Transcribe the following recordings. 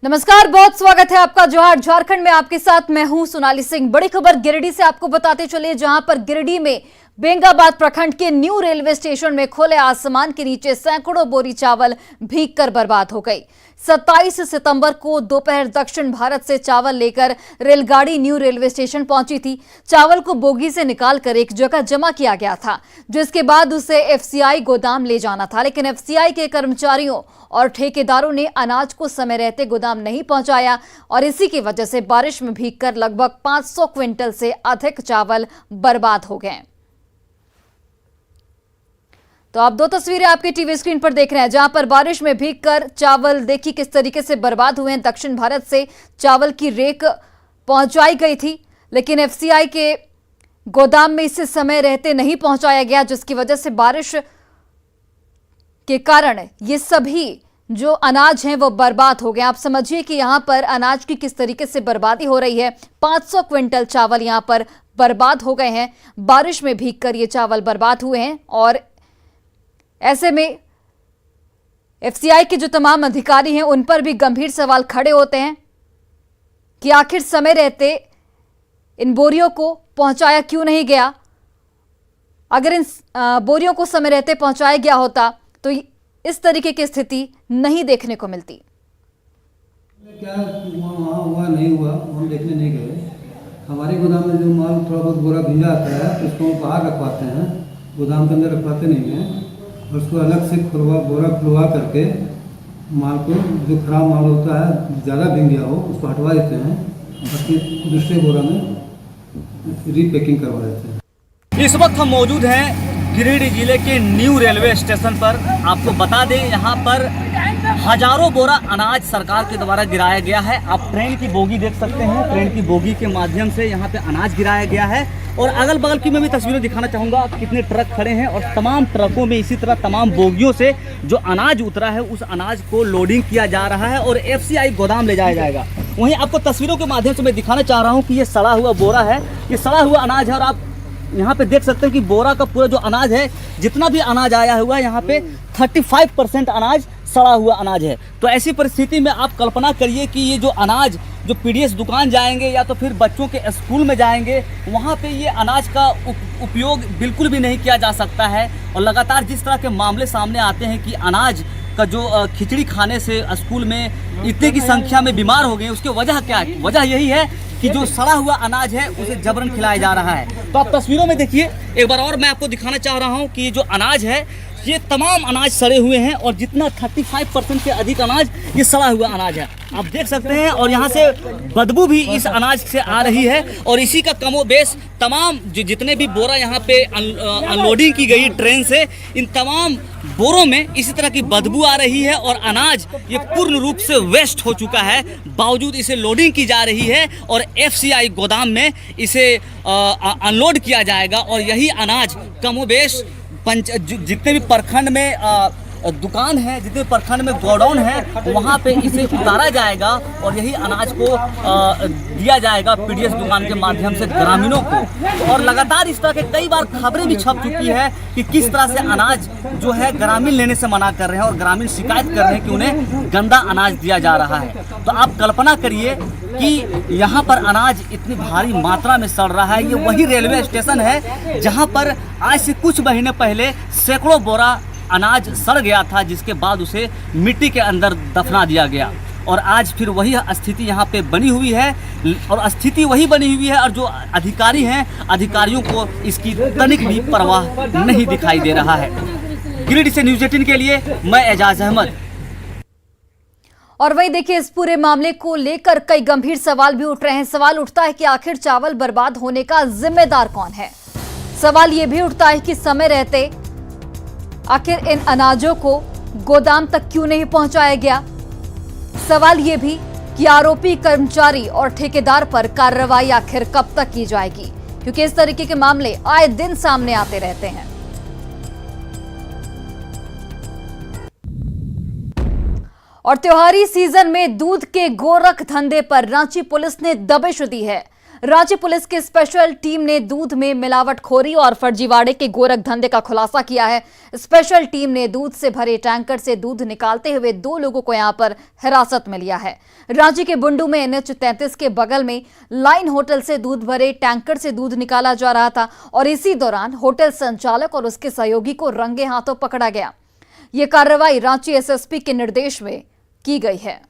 नमस्कार, बहुत स्वागत है आपका जोहार झारखंड में। आपके साथ मैं हूं सोनाली सिंह। बड़ी खबर गिरिडीह से आपको बताते चले, जहां पर गिरिडीह में बेंगाबाद प्रखंड के न्यू रेलवे स्टेशन में खुले आसमान के नीचे सैकड़ों बोरी चावल भीगकर बर्बाद हो गई। 27 सितंबर को दोपहर दक्षिण भारत से चावल लेकर रेलगाड़ी न्यू रेलवे स्टेशन पहुंची थी। चावल को बोगी से निकालकर एक जगह जमा किया गया था, जिसके बाद उसे एफसीआई गोदाम ले जाना था, लेकिन एफसीआई के कर्मचारियों और ठेकेदारों ने अनाज को समय रहते गोदाम नहीं पहुंचाया और इसी की वजह से बारिश में भीगकर लगभग 500 क्विंटल से अधिक चावल बर्बाद हो गए। तो आप दो तस्वीरें आपके टीवी स्क्रीन पर देख रहे हैं, जहां पर बारिश में भीगकर चावल देखिए किस तरीके से बर्बाद हुए हैं। दक्षिण भारत से चावल की रेक पहुंचाई गई थी, लेकिन एफसीआई के गोदाम में इसे समय रहते नहीं पहुंचाया गया, जिसकी वजह से बारिश के कारण ये सभी जो अनाज हैं वो बर्बाद हो गए। आप समझिए कि यहां पर अनाज की किस तरीके से बर्बादी हो रही है। 500 क्विंटल चावल यहां पर बर्बाद हो गए हैं। बारिश में भीगकर ये चावल बर्बाद हुए हैं और ऐसे में एफसीआई के जो तमाम अधिकारी हैं उन पर भी गंभीर सवाल खड़े होते हैं कि आखिर समय रहते इन बोरियों को पहुंचाया क्यों नहीं गया। अगर इन बोरियों को समय रहते पहुंचाया गया होता तो इस तरीके की स्थिति नहीं देखने को मिलती। क्या वहाँ हुआ नहीं हुआ हम देखने नहीं गए। हमारे गोदाम में जो माल थोड़ा बहुत बोरा भिंजा आता है तो उसको बाहर रखवाते हैं, गोदाम के अंदर रखवाते नहीं हैं। और उसको अलग से बोरा खुलवा करके माल को, जो खराब माल होता है ज़्यादा भिंग गया हो, उसको हटवा देते हैं और फिर दूसरे बोरा में रीपैकिंग करवा देते हैं। इस वक्त हम मौजूद हैं गिरिडीह जिले के न्यू रेलवे स्टेशन पर। आपको बता दें, यहाँ पर हजारों बोरा अनाज सरकार के द्वारा गिराया गया है। आप ट्रेन की बोगी देख सकते हैं, ट्रेन की बोगी के माध्यम से यहाँ पे अनाज गिराया गया है। और अगल बगल की मैं भी तस्वीरें दिखाना चाहूँगा, कितने ट्रक खड़े हैं और तमाम ट्रकों में इसी तरह तमाम बोगियों से जो अनाज उतरा है उस अनाज को लोडिंग किया जा रहा है और एफसीआई गोदाम ले जाया जाएगा। वहीं आपको तस्वीरों के माध्यम से मैं दिखाना चाह रहा हूँ कि ये सड़ा हुआ बोरा है, ये सड़ा हुआ अनाज है। और आप यहाँ पे देख सकते हैं कि बोरा का पूरा जो अनाज है, जितना भी अनाज आया हुआ है, यहाँ पे 35% अनाज सड़ा हुआ अनाज है। तो ऐसी परिस्थिति में आप कल्पना करिए कि ये जो अनाज जो पीडीएस दुकान जाएंगे या तो फिर बच्चों के स्कूल में जाएंगे, वहाँ पे ये अनाज का उपयोग बिल्कुल भी नहीं किया जा सकता है। और लगातार जिस तरह के मामले सामने आते हैं कि अनाज का जो खिचड़ी खाने से स्कूल में इतने की संख्या में बीमार हो गए, उसकी वजह क्या है? वजह यही है कि जो सड़ा हुआ अनाज है उसे जबरन खिलाया जा रहा है। तो आप तस्वीरों में देखिए एक बार और, मैं आपको दिखाना चाह रहा हूँ कि ये जो अनाज है, ये तमाम अनाज सड़े हुए हैं और जितना 35% से अधिक अनाज ये सड़ा हुआ अनाज है, आप देख सकते हैं। और यहाँ से बदबू भी इस अनाज से आ रही है और इसी का कमोबेश तमाम जितने भी बोरा यहाँ पे अनलोडिंग की गई ट्रेन से, इन तमाम बोरों में इसी तरह की बदबू आ रही है और अनाज ये पूर्ण रूप से वेस्ट हो चुका है। बावजूद इसे लोडिंग की जा रही है और एफसीआई गोदाम में इसे अनलोड किया जाएगा और यही अनाज कमोबेश जितने भी प्रखंड में दुकान है, जितने प्रखंड में गोडाउन है, वहाँ पे इसे उतारा जाएगा और यही अनाज को दिया जाएगा पीडीएस दुकान के माध्यम से ग्रामीणों को। और लगातार इस तरह के कई बार खबरें भी छप चुकी है कि किस तरह से अनाज जो है ग्रामीण लेने से मना कर रहे हैं और ग्रामीण शिकायत कर रहे हैं कि उन्हें गंदा अनाज दिया जा रहा है। तो आप कल्पना करिए कि यहाँ पर अनाज इतनी भारी मात्रा में सड़ रहा है। ये वही रेलवे स्टेशन है जहाँ पर आज से कुछ महीने पहले सैकड़ों बोरा अनाज सड़ गया था, जिसके बाद उसे मिट्टी के अंदर दफना दिया गया। और आज फिर वही स्थिति यहाँ पे बनी हुई है और स्थिति वही बनी हुई है और जो अधिकारी हैं, अधिकारियों को इसकी तनिक भी परवाह नहीं दिखाई दे रहा है। गिरिडीह से न्यूज़ 18 के लिए मैं एजाज अहमद। और वही देखिए, इस पूरे मामले को लेकर कई गंभीर सवाल भी उठ रहे हैं। सवाल उठता है कि आखिर चावल बर्बाद होने का जिम्मेदार कौन है। सवाल यह भी उठता है कि समय रहते आखिर इन अनाजों को गोदाम तक क्यों नहीं पहुंचाया गया। सवाल यह भी कि आरोपी कर्मचारी और ठेकेदार पर कार्रवाई आखिर कब तक की जाएगी, क्योंकि इस तरीके के मामले आए दिन सामने आते रहते हैं। और त्योहारी सीजन में दूध के गोरख धंधे पर रांची पुलिस ने दबिश दी है। रांची पुलिस की स्पेशल टीम ने दूध में मिलावटखोरी और फर्जीवाड़े के गोरख धंधे का खुलासा किया है। स्पेशल टीम ने दूध से भरे टैंकर से दूध निकालते हुए 2 लोगों को यहां पर हिरासत में लिया है। रांची के बुंडू में NH 33 के बगल में लाइन होटल से दूध भरे टैंकर से दूध निकाला जा रहा था और इसी दौरान होटल संचालक और उसके सहयोगी को रंगे हाथों पकड़ा गया। ये कार्रवाई रांची SSP के निर्देश में की गई है।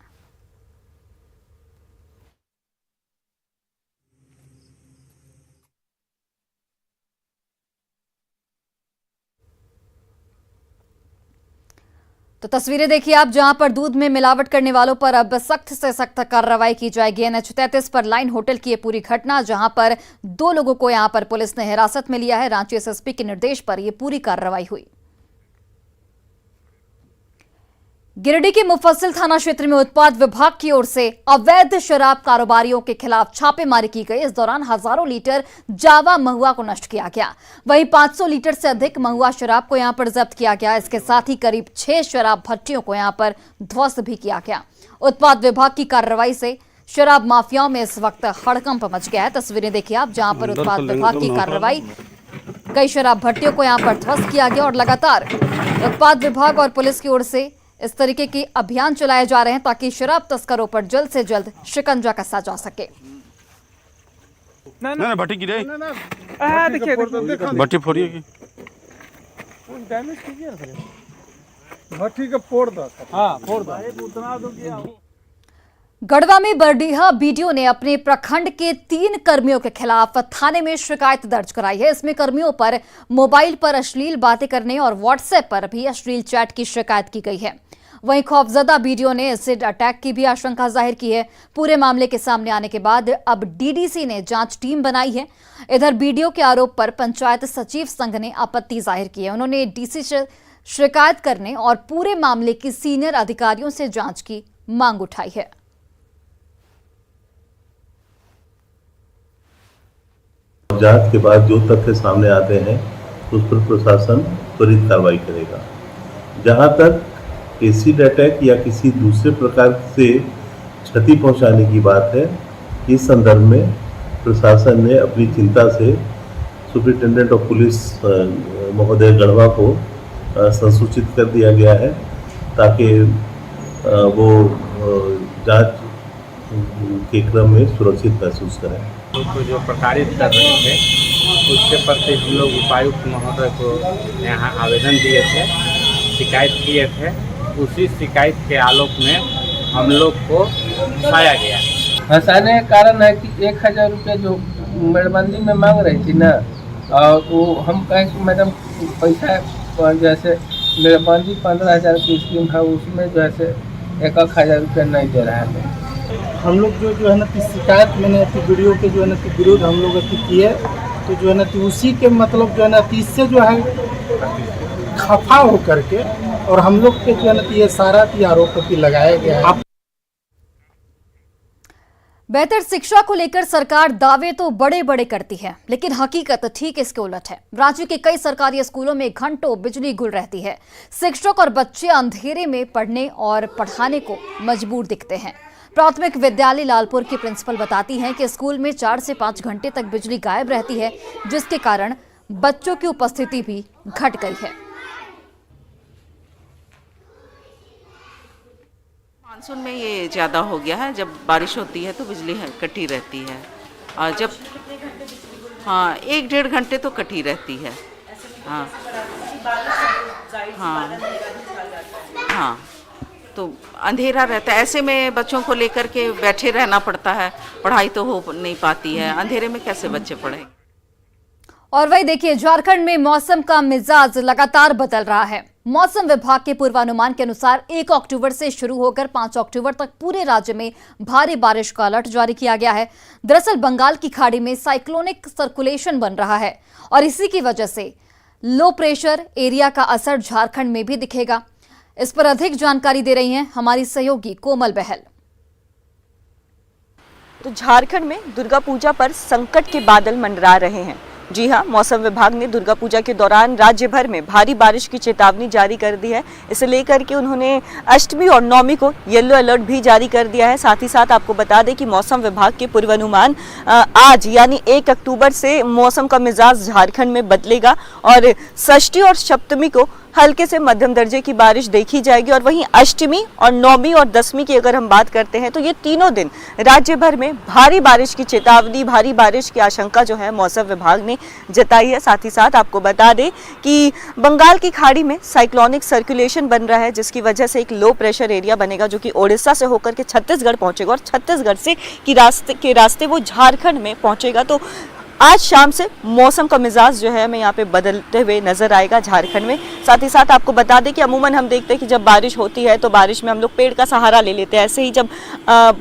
तो तस्वीरें देखिए आप, जहां पर दूध में मिलावट करने वालों पर अब सख्त से सख्त कार्रवाई की जाएगी। NH 33 पर लाइन होटल की ये पूरी घटना, जहां पर 2 लोगों को यहां पर पुलिस ने हिरासत में लिया है। रांची SSP के निर्देश पर यह पूरी कार्रवाई हुई। गिरिडीह के मुफस्सिल थाना क्षेत्र में उत्पाद विभाग की ओर से अवैध शराब कारोबारियों के खिलाफ छापेमारी की गई। इस दौरान हजारों लीटर जावा महुआ को नष्ट किया गया। वहीं 500 लीटर से अधिक महुआ शराब को यहां पर जब्त किया गया। इसके साथ ही करीब 6 शराब भट्टियों को यहां पर ध्वस्त भी किया गया। उत्पाद विभाग की कार्रवाई से शराब माफियाओं में इस वक्त हड़कंप मच गया है। तस्वीरें देखिए आप, जहां पर उत्पाद विभाग की कार्रवाई, कई शराब भट्टियों को यहां पर ध्वस्त किया गया और लगातार उत्पाद विभाग और पुलिस की ओर से इस तरीके के अभियान चलाए जा रहे हैं ताकि शराब तस्करों पर जल्द से जल्द शिकंजा कसा जा सके। ना भट्टी गिरे, भट्टी फोड़िए की डैमेज कीजिए भट्टी का फोड़ दो। हाँ फोड़ दो, उतना दो किया। गढ़वा में बरडीहा BDO ने अपने प्रखंड के 3 कर्मियों के खिलाफ थाने में शिकायत दर्ज कराई है। इसमें कर्मियों पर मोबाइल पर अश्लील बातें करने और व्हाट्सएप पर भी अश्लील चैट की शिकायत की गई है। वहीं खौफजदा BDO ने एसिड अटैक की भी आशंका जाहिर की है। पूरे मामले के सामने आने के बाद अब DDC ने जांच टीम बनाई है। इधर BDO के आरोप पर पंचायत सचिव संघ ने आपत्ति जाहिर की है। उन्होंने DC से शिकायत करने और पूरे मामले की सीनियर अधिकारियों से जांच की मांग उठाई है। जांच के बाद जो तथ्य सामने आते हैं उस पर प्रशासन त्वरित कार्रवाई करेगा। जहां तक एसिड अटैक या किसी दूसरे प्रकार से क्षति पहुंचाने की बात है, इस संदर्भ में प्रशासन ने अपनी चिंता से सुपरिटेंडेंट ऑफ पुलिस महोदय गढ़वा को संसूचित कर दिया गया है ताकि वो जांच के क्रम में सुरक्षित महसूस करें। तो जो प्रताड़ित कर रहे थे उसके प्रति हम लोग उपायुक्त महोदय को यहाँ आवेदन दिए थे, शिकायत किए थे। उसी शिकायत के आलोक में हम लोग को उठाया गया। फंसाने का कारण है कि 1000 रुपये जो मेड़बंदी में मांग रही थी ना, और वो हम कहें कि मैडम पैसा जैसे मेड़बंदी 15,000 की स्कीम है, उसमें जो है 1,000 रुपये नहीं दे रहा है। हम लोग जो है ना शिकायत मैंने वीडियो के जो है ना विरोध हम लोग किए, तो जो है ना उसी के मतलब जो है ना इससे जो है खफा हो करके और हम लोग के जो है ना ये सारा आरोप लगाया गया है। बेहतर शिक्षा को लेकर सरकार दावे तो बड़े बड़े करती है, लेकिन हकीकत ठीक इसके उलट है। राज्य के कई सरकारी स्कूलों में घंटों बिजली गुल रहती है। शिक्षक और बच्चे अंधेरे में पढ़ने और पढ़ाने को मजबूर दिखते हैं। प्राथमिक विद्यालय लालपुर की प्रिंसिपल बताती हैं कि स्कूल में 4 से 5 घंटे तक बिजली गायब रहती है, जिसके कारण बच्चों की उपस्थिति भी घट गई है। मानसून में ये ज़्यादा हो गया है। जब बारिश होती है तो बिजली कटी रहती है, और जब 1-1.5 घंटे तो कटी रहती है। हाँ, तो अंधेरा रहता है। ऐसे में बच्चों को लेकर के बैठे रहना पड़ता है, पढ़ाई तो हो नहीं पाती है। अंधेरे में कैसे बच्चे पढ़ें। और वही देखिए, झारखंड में मौसम का मिजाज लगातार बदल रहा है। मौसम विभाग के पूर्वानुमान के अनुसार 1 अक्टूबर से शुरू होकर 5 अक्टूबर तक पूरे राज्य में भारी बारिश का अलर्ट जारी किया गया है। दरअसल बंगाल की खाड़ी में साइक्लोनिक सर्कुलेशन बन रहा है और इसी की वजह से लो प्रेशर एरिया का असर झारखंड में भी दिखेगा। इस पर अधिक जानकारी दे रही हैं हमारी सहयोगी कोमल बहल। तो झारखंड में दुर्गा पूजा पर संकट के बादल मंडरा रहे हैं। जी हां, मौसम विभाग ने दुर्गा पूजा के दौरान राज्य भर में भारी बारिश की चेतावनी जारी कर दी है। इसे लेकर के उन्होंने अष्टमी और नवमी को येलो अलर्ट भी जारी कर दिया है। साथ ही साथ आपको बता दें कि मौसम विभाग के पूर्वानुमान आज यानी 1 अक्टूबर से मौसम का मिजाज झारखंड में बदलेगा और षष्ठी और सप्तमी को हल्के से मध्यम दर्जे की बारिश देखी जाएगी और वहीं अष्टमी और नवमी और दसवीं की अगर हम बात करते हैं तो ये तीनों दिन राज्य भर में भारी बारिश की चेतावनी, भारी बारिश की आशंका जो है मौसम विभाग ने जताई है। साथ ही साथ आपको बता दें कि बंगाल की खाड़ी में साइक्लोनिक सर्कुलेशन बन रहा है, जिसकी वजह से एक लो प्रेशर एरिया बनेगा जो कि ओडिशा से होकर के छत्तीसगढ़ पहुंचेगा और छत्तीसगढ़ से के रास्ते वो झारखंड में पहुंचेगा। तो आज शाम से मौसम का मिजाज जो है हमें यहाँ पे बदलते हुए नजर आएगा झारखंड में। साथ ही साथ आपको बता दें कि अमूमन हम देखते हैं कि जब बारिश होती है तो बारिश में हम लोग पेड़ का सहारा ले लेते हैं। ऐसे ही जब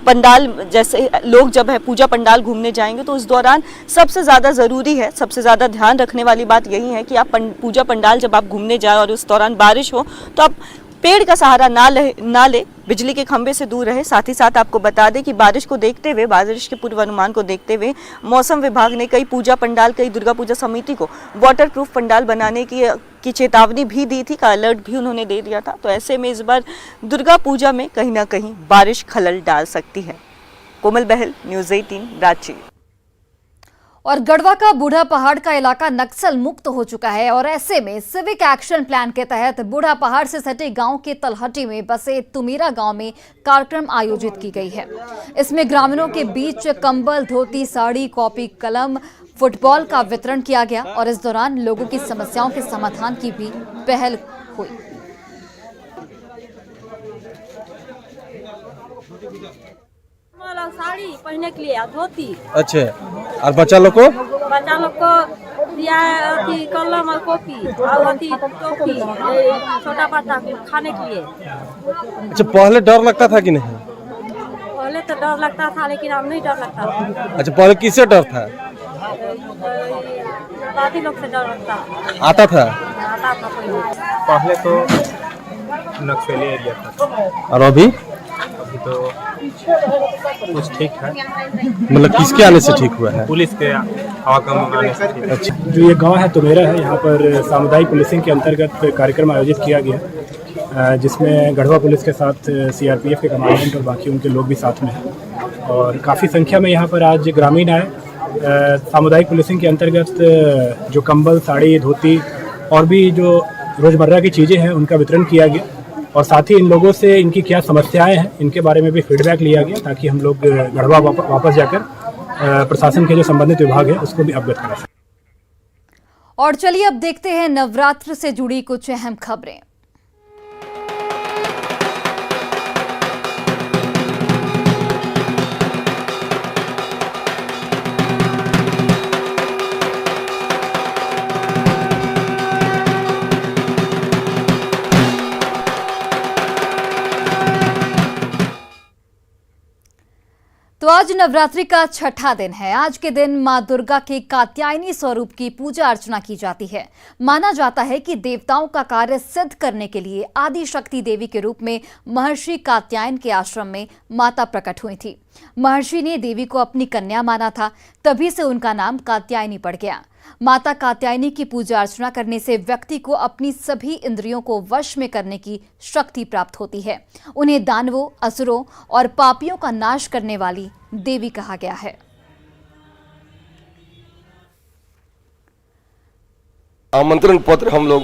पंडाल जैसे लोग जब है पूजा पंडाल घूमने जाएंगे तो उस दौरान सबसे ज़्यादा ज़रूरी है, सबसे ज़्यादा ध्यान रखने वाली बात यही है कि आप पूजा पंडाल जब आप घूमने जाए और उस दौरान बारिश हो तो आप पेड़ का सहारा ना ले, बिजली के खंभे से दूर रहे। साथ ही साथ आपको बता दें कि बारिश को देखते हुए, बारिश के पूर्वानुमान को देखते हुए मौसम विभाग ने कई पूजा पंडाल, कई दुर्गा पूजा समिति को वाटरप्रूफ पंडाल बनाने की चेतावनी भी दी थी, का अलर्ट भी उन्होंने दे दिया था। तो ऐसे में इस बार दुर्गा पूजा में कहीं ना कहीं बारिश खलल डाल सकती है। कोमल बहल, न्यूज़ 18, रांची। और गढ़वा का बूढ़ा पहाड़ का इलाका नक्सल मुक्त हो चुका है और ऐसे में सिविक एक्शन प्लान के तहत बूढ़ा पहाड़ से सटे गांव के तलहटी में बसे तुमीरा गांव में कार्यक्रम आयोजित की गई है। इसमें ग्रामीणों के बीच कंबल, धोती, साड़ी, कॉपी, कलम, फुटबॉल का वितरण किया गया और इस दौरान लोगों की समस्याओं के समाधान की भी पहल हुई। साड़ी पहनने के लिए, धोती। अच्छा, और बच्चा लोग को दिया है कलम और कॉपी और टोपी, छोटा बच्चा खाने के लिए। अच्छा, पहले डर लगता था कि नहीं? पहले तो डर लगता था लेकिन अब नहीं डर लगता था। अच्छा, पहले किससे डर था? दादी लोग से डर लगता आता था पहले तो नक्सली एरिया था और अभी तो कुछ ठीक है। मतलब किसके आने से ठीक हुआ है? पुलिस के आवागमन आने से ठीक है। अच्छा, जो ये गांव है तुमेरा है, यहाँ पर सामुदायिक पुलिसिंग के अंतर्गत कार्यक्रम आयोजित किया गया जिसमें गढ़वा पुलिस के साथ सीआरपीएफ के कमांडेंट और बाकी उनके लोग भी साथ में हैं और काफ़ी संख्या में यहाँ पर आज ग्रामीण आए। सामुदायिक पुलिसिंग के अंतर्गत जो कंबल, साड़ी, धोती और भी जो रोज़मर्रा की चीज़ें हैं उनका वितरण किया गया और साथ ही इन लोगों से इनकी क्या समस्याएं हैं इनके बारे में भी फीडबैक लिया गया ताकि हम लोग गढ़वा वापस जाकर प्रशासन के जो संबंधित विभाग है उसको भी अवगत करा सकें। और चलिए अब देखते हैं नवरात्र से जुड़ी कुछ अहम खबरें। तो आज नवरात्रि का छठा दिन है। आज के दिन मां दुर्गा के कात्यायनी स्वरूप की पूजा अर्चना की जाती है। माना जाता है कि देवताओं का कार्य सिद्ध करने के लिए आदि शक्ति देवी के रूप में महर्षि कात्यायन के आश्रम में माता प्रकट हुई थी। महर्षि ने देवी को अपनी कन्या माना था, तभी से उनका नाम कात्यायनी पड़ गया। माता कात्यायनी की पूजा अर्चना करने से व्यक्ति को अपनी सभी इंद्रियों को वश में करने की शक्ति प्राप्त होती है। उन्हें दानवों, असुरों और पापियों का नाश करने वाली देवी कहा गया है। आमंत्रण पत्र हम लोग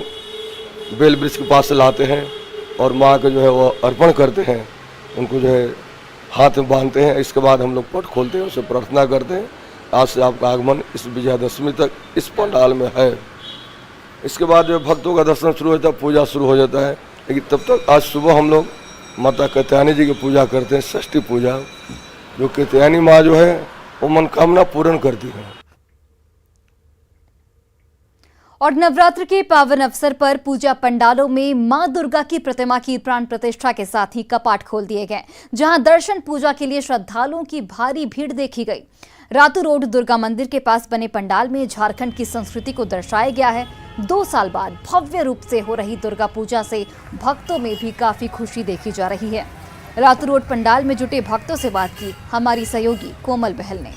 बेल वृक्ष के पास से लाते हैं और माँ को जो है वो अर्पण करते हैं, उनको जो है हाथ में बांधते हैं। इसके बाद हम लोग पट खोलते हैं, उनसे प्रार्थना करते हैं आज से आपका आगमन इस विजयादशमी तक इस पंडाल में है। इसके बाद जो भक्तों का दर्शन शुरू होता है, पूजा शुरू हो जाता है। लेकिन तब तक आज सुबह हम लोग माता कात्यायनी जी की पूजा करते हैं, षष्ठी पूजा, जो कात्यायनी माँ जो है वो मनोकामना पूर्ण करती है। और नवरात्र के पावन अवसर पर पूजा पंडालों में मां दुर्गा की प्रतिमा की प्राण प्रतिष्ठा के साथ ही कपाट खोल दिए गए, जहां दर्शन पूजा के लिए श्रद्धालुओं की भारी भीड़ देखी गई। रातू रोड दुर्गा मंदिर के पास बने पंडाल में झारखंड की संस्कृति को दर्शाया गया है। 2 साल बाद भव्य रूप से हो रही दुर्गा पूजा से भक्तों में भी काफी खुशी देखी जा रही है। रातू रोड पंडाल में जुटे भक्तों से बात की हमारी सहयोगी कोमल बहल ने।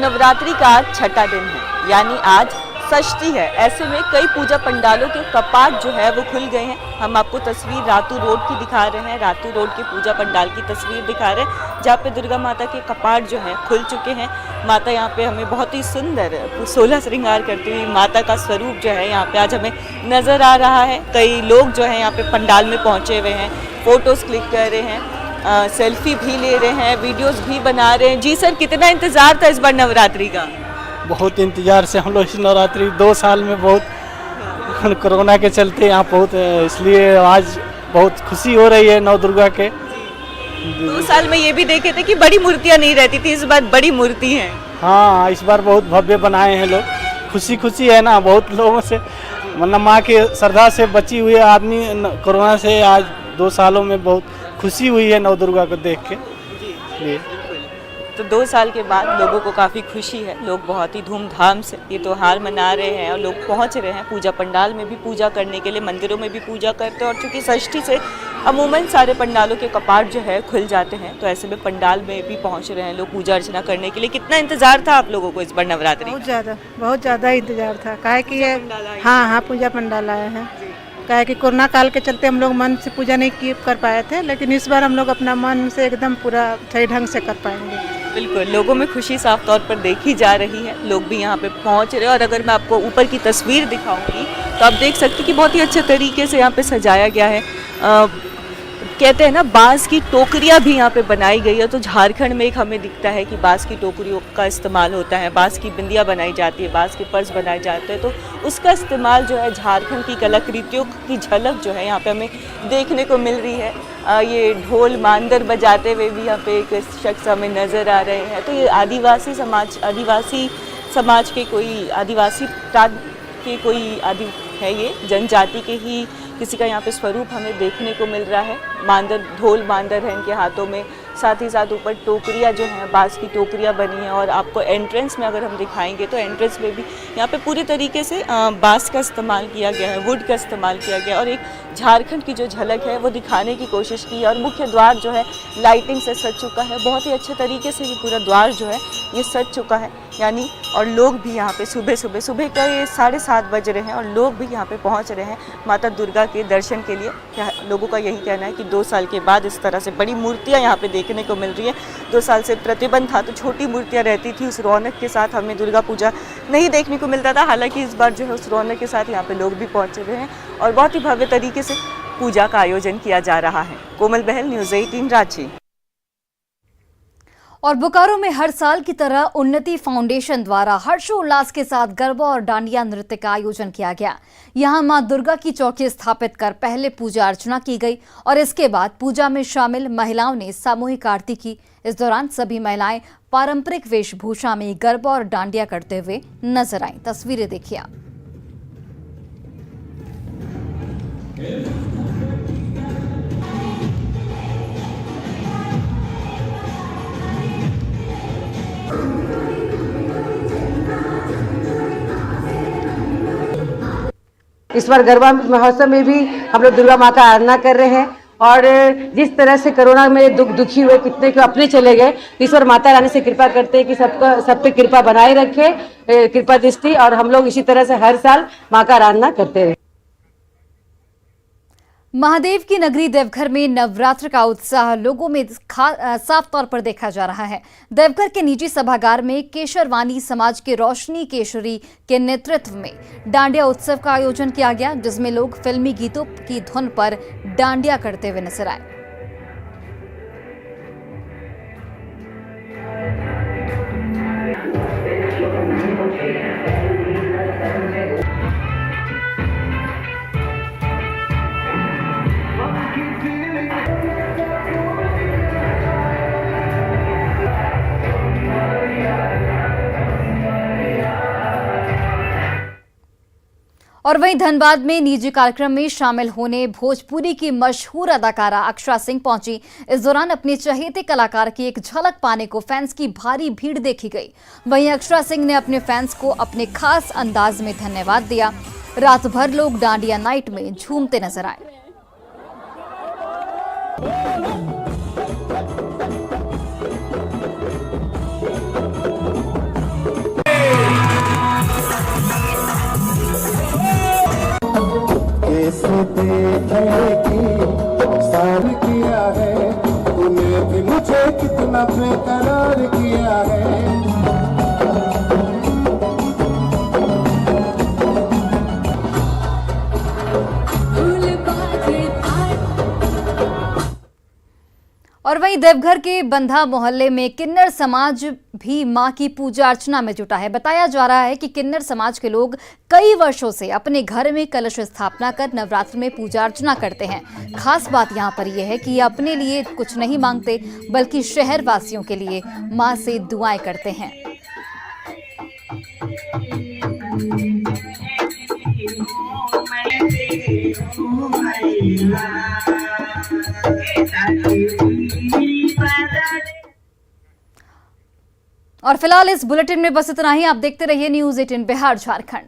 नवरात्रि का आज छठा दिन है, यानी आज षष्ठी है। ऐसे में कई पूजा पंडालों के कपाट जो है वो खुल गए हैं। हम आपको तस्वीर रातू रोड की दिखा रहे हैं, रातू रोड के पूजा पंडाल की तस्वीर दिखा रहे हैं, जहाँ पे दुर्गा माता के कपाट जो हैं खुल चुके हैं। माता यहाँ पे हमें बहुत ही सुंदर 16 श्रृंगार करती हुई माता का स्वरूप जो है यहाँ पे आज हमें नज़र आ रहा है। कई लोग जो है यहाँ पे पंडाल में पहुँचे हुए हैं, फ़ोटोज़ क्लिक कर रहे हैं, सेल्फी भी ले रहे हैं, वीडियोस भी बना रहे हैं। जी सर, कितना इंतज़ार था इस बार नवरात्रि का? बहुत इंतज़ार से हम लोग इस नवरात्रि 2 साल में बहुत कोरोना के चलते यहाँ बहुत, इसलिए आज बहुत खुशी हो रही है नव दुर्गा के। 2 साल में ये भी देखे थे कि बड़ी मूर्तियाँ नहीं रहती थी, इस बार बड़ी मूर्ति हैं। हाँ, इस बार बहुत भव्य बनाए हैं लोग। खुशी है ना, बहुत लोगों से मतलब माँ के श्रद्धा से बची हुई आदमी कोरोना से आज 2 सालों में बहुत खुशी हुई है नव दुर्गा को देख के। जी। तो 2 साल के बाद लोगों को काफ़ी खुशी है, लोग बहुत ही धूमधाम से ये त्यौहार मना रहे हैं और लोग पहुंच रहे हैं पूजा पंडाल में भी पूजा करने के लिए, मंदिरों में भी पूजा करते हैं। और चूँकि षष्ठी से अमूमन सारे पंडालों के कपाट जो है खुल जाते हैं, तो ऐसे में पंडाल में भी पहुंच रहे हैं लोग पूजा अर्चना करने के लिए। कितना इंतजार था आप लोगों को इस बार नवरात्रि? बहुत ज़्यादा इंतजार था, काहे कि ये हाँ पूजा पंडाल आए हैं। काहे कि कोरोना काल के चलते हम लोग मन से पूजा नहीं कर पाए थे, लेकिन इस बार हम लोग अपना मन से एकदम पूरा सही ढंग से कर पाएंगे। बिल्कुल, लोगों में खुशी साफ तौर पर देखी जा रही है, लोग भी यहाँ पे पहुँच रहे हैं। और अगर मैं आपको ऊपर की तस्वीर दिखाऊंगी तो आप देख सकते हैं कि बहुत ही अच्छे तरीके से यहाँ पे सजाया गया है। कहते हैं ना, बांस की टोकरियाँ भी यहाँ पे बनाई गई है। तो झारखंड में एक हमें दिखता है कि बांस की टोकरियों का इस्तेमाल होता है, बांस की बिंदियाँ बनाई जाती है, बांस के पर्स बनाए जाते हैं। तो उसका इस्तेमाल जो है झारखंड की कलाकृतियों की झलक जो है यहाँ पे हमें देखने को मिल रही है। ये ढोल मांदर बजाते हुए भी यहाँ पे एक शख्स हमें नज़र आ रहे हैं। तो ये आदिवासी समाज के कोई आदिवासी के कोई है, ये जनजाति के ही किसी का यहाँ पे स्वरूप हमें देखने को मिल रहा है। ढोल मांदर है इनके हाथों में, साथ ही साथ ऊपर टोकरियाँ जो हैं बांस की टोकरियाँ बनी हैं। और आपको एंट्रेंस में अगर हम दिखाएंगे तो एंट्रेंस में भी यहाँ पे पूरी तरीके से बांस का इस्तेमाल किया गया है, वुड का इस्तेमाल किया गया है। और एक झारखंड की जो झलक है वो दिखाने की कोशिश की है। और मुख्य द्वार जो है लाइटिंग से सज चुका है, बहुत ही अच्छे तरीके से ये पूरा द्वार जो है ये सज चुका है यानी। और लोग भी यहाँ पे सुबह का ये 7:30 बज रहे हैं और लोग भी यहाँ पे पहुँच रहे हैं माता दुर्गा के दर्शन के लिए। लोगों का यही कहना है कि 2 साल के बाद इस तरह से बड़ी मूर्तियाँ यहाँ पे देखने को मिल रही है। 2 साल से प्रतिबंध था तो छोटी मूर्तियाँ रहती थी, उस रौनक के साथ हमें दुर्गा पूजा नहीं देखने को मिलता था। हालांकि इस बार जो है उस रौनक के साथ यहाँ पे लोग भी पहुँचे हुए हैं और बहुत ही भव्य तरीके से पूजा का आयोजन किया जा रहा है। कोमल बहल, न्यूज़ 18 रांची। और बोकारो में हर साल की तरह उन्नति फाउंडेशन द्वारा हर्षोल्लास के साथ गरबा और डांडिया नृत्य का आयोजन किया गया। यहां मां दुर्गा की चौकी स्थापित कर पहले पूजा अर्चना की गई और इसके बाद पूजा में शामिल महिलाओं ने सामूहिक आरती की। इस दौरान सभी महिलाएं पारंपरिक वेशभूषा में गरबा और डांडिया करते हुए नजर आईं। तस्वीरें देखिए आप। इस बार गरबा महोत्सव में भी हम लोग दुर्गा माता आराधना कर रहे हैं और जिस तरह से कोरोना में दुखी हुए कितने को अपने चले गए, इस बार माता रानी से कृपा करते हैं कि सब पे कृपा बनाए रखे, कृपा दृष्टि। और हम लोग इसी तरह से हर साल माँ का आराधना करते रहे। महादेव की नगरी देवघर में नवरात्र का उत्साह लोगों में साफ तौर पर देखा जा रहा है। देवघर के निजी सभागार में केशरवानी समाज के रोशनी केशरी के नेतृत्व में डांडिया उत्सव का आयोजन किया गया, जिसमें लोग फिल्मी गीतों की धुन पर डांडिया करते हुए नजर आए। और वहीं धनबाद में निजी कार्यक्रम में शामिल होने भोजपुरी की मशहूर अदाकारा अक्षरा सिंह पहुंची। इस दौरान अपने चहेते कलाकार की एक झलक पाने को फैंस की भारी भीड़ देखी गई। वहीं अक्षरा सिंह ने अपने फैंस को अपने खास अंदाज में धन्यवाद दिया। रात भर लोग डांडिया नाइट में झूमते नजर आए। से देखने की सार किया है, तूने भी मुझे कितना बेकरार किया है। और वहीं देवघर के बंधा मोहल्ले में किन्नर समाज भी मां की पूजा अर्चना में जुटा है। बताया जा रहा है कि किन्नर समाज के लोग कई वर्षों से अपने घर में कलश स्थापना कर नवरात्र में पूजा अर्चना करते हैं। खास बात यहां पर यह है कि ये अपने लिए कुछ नहीं मांगते बल्कि शहर वासियों के लिए मां से दुआएं करते हैं। और फिलहाल इस बुलेटिन में बस इतना ही। आप देखते रहिए न्यूज़ 18 बिहार झारखंड।